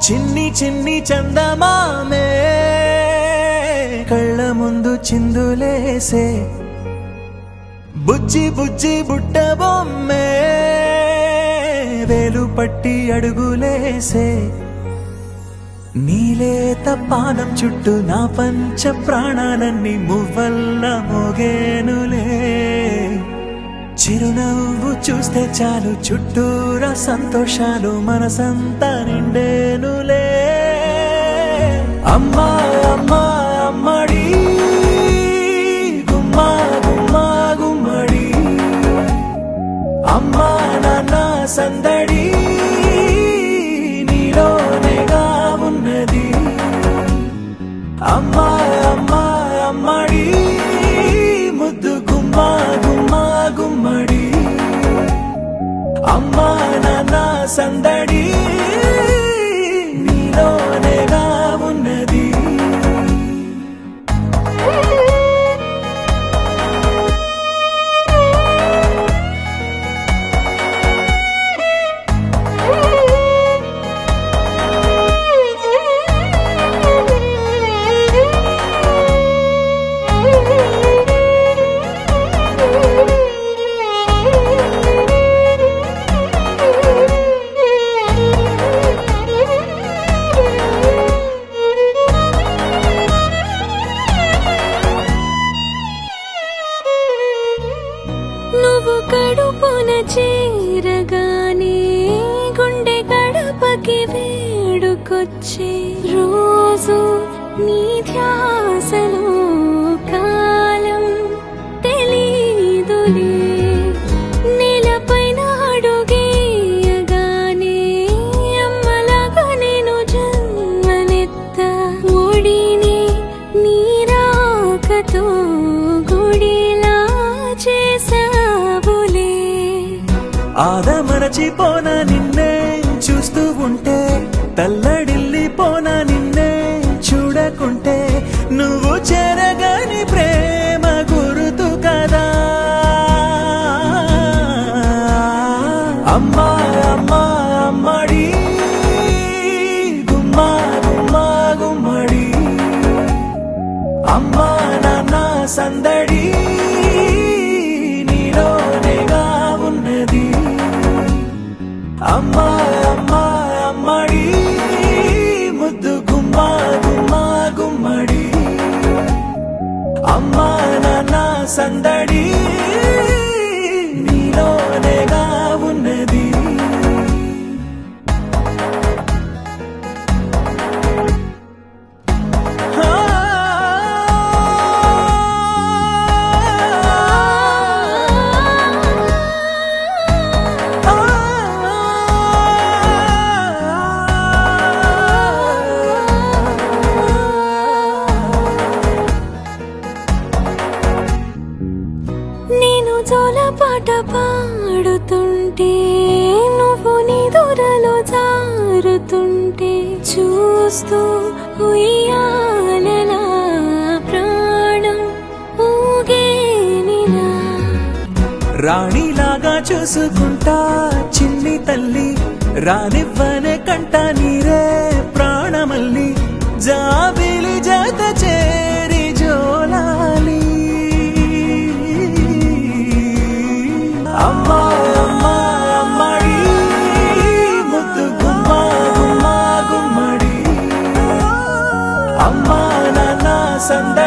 చిన్ని చిన్ని చందమామే కళ్ళ ముందు చిందులేసే బుజ్జి బుజ్జి బుట్ట బొమ్మే వేలు పట్టి అడుగులేసే నీలేత పానం చుట్టూ నా పంచ ప్రాణాలన్నీ మువ్వల్ల మోగేనులే చిరునవ్వు చూస్తే చాలు చుట్టూరా సంతోషాలు మనసంతా నిండేనులే అమ్మా అమ్మా అమ్మడి గుమ్మా గుమ్మా గుమ్మడి అమ్మా నాన్న సందడి నీలోనేగా ఉన్నది అమ్మా అమ్మా అమ్మడి ముద్దు గుమ్మా గుమ్మా గుమ్మడి అమ్మా నాన్న సందడి నీలోనేగా ఉన్నది నువ్వు కడుపున చేరగానే గుండె గడపకి వేడుకొచ్చే రోజు నీ ధ్యాసలో కాలం తెలీదులే నేలపైన అడుగేయగానే అమ్మలాగా నేను జన్మనెత్త ఒడిని నీ రాకతో గుడిలా చేసావులే ఆదమరచిపోనా నిన్నే చూస్తూ ఉంటే తల్లడిల్లిపోనా నిన్నే చూడకుంటే నువ్వు చెరగని ప్రేమ గురుతు కదా అమ్మా అమ్మా అమ్మడి గుమ్మా గుమ్మా గుమ్మడి అమ్మా నాన్న సందడి నీలోనేగా ఉన్నది అమ్మా అమ్మా అమ్మడి ముద్దు గుమ్మా గుమ్మా గుమ్మడి అమ్మా నాన్న సందడి నీలోనేగా ఉన్నది నేను జోలపాట పాడుతుంటే నువ్వు నీ దూరలో జారుతుంటే చూస్తూ ఉయ్యాలలా ప్రాణం ఊగేనిలా రాణిలాగా చూసుకుంటా చిన్ని తల్లి రానివ్వనే కంట నీరే ప్రాణమల్లి జాబిలి జత చేరి జోలాలి అమ్మా అమ్మా అమ్మడి ముద్దు గుమ్మా గుమ్మా గుమ్మడి అమ్మా నాన్న సంద